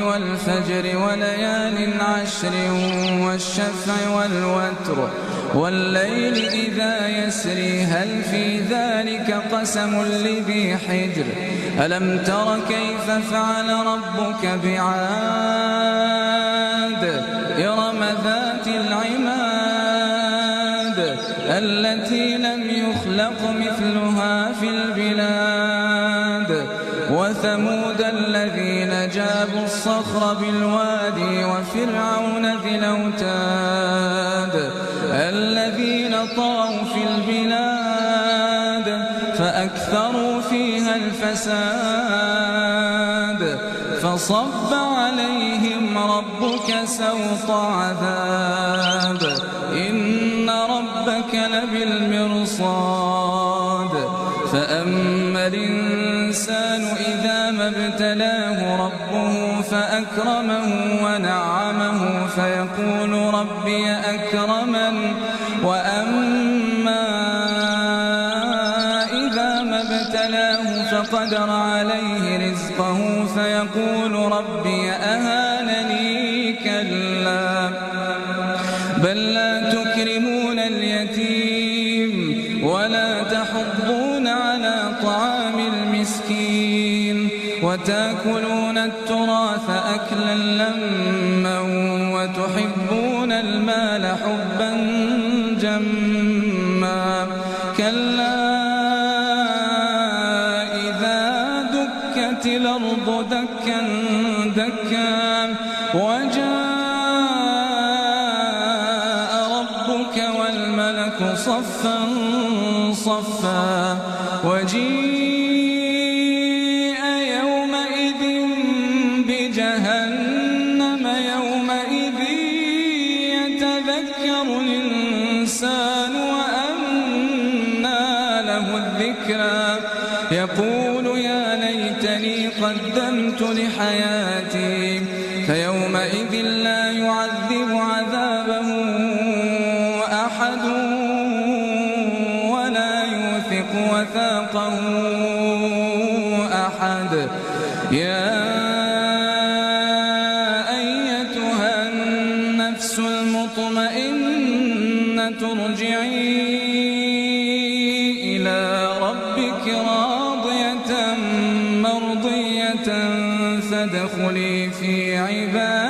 والفجر وليال عشر والشفع والوتر والليل إذا يسري هل في ذلك قسم لذي حجر ألم تر كيف فعل ربك بعاد إرم ذات العماد التي لم يخلق مثلها في البلاد وثمود الذين جابوا الصخر بالوادي وفرعون ذي الأوتاد الذين طغوا في البلاد فأكثروا فيها الفساد فصب عليهم ربك سوط عذاب إن ربك لبالمرصاد فأما الإنسان إذا ما ابتلاه ربه فأكرمه ونعمه فيقول ربي أكرمن وأما إذا ما ابتلاه فقدر عليه رزقه فيقول ربي أهانني كلا بل لا تكرمون اليتيم ولا تحضون على طعام المسكين وتأكلون التراث أكلا لما وتحبون المال حبا جما كلا إذا دكت الأرض دكا دكا وجاء ربك والملك صفا صفا وجيء يومئذ بجهنم يومئذ يتذكر الإنسان وأنى له الذكرى يقول يا ليتني قدمت لحياتي فيومئذ لا يعذب عذابه أحد ولا يوثق وثاقه أحد يا أيتها النفس المطمئنة ارجعي إلى ربك راضية مرضية فادخلي في عبادي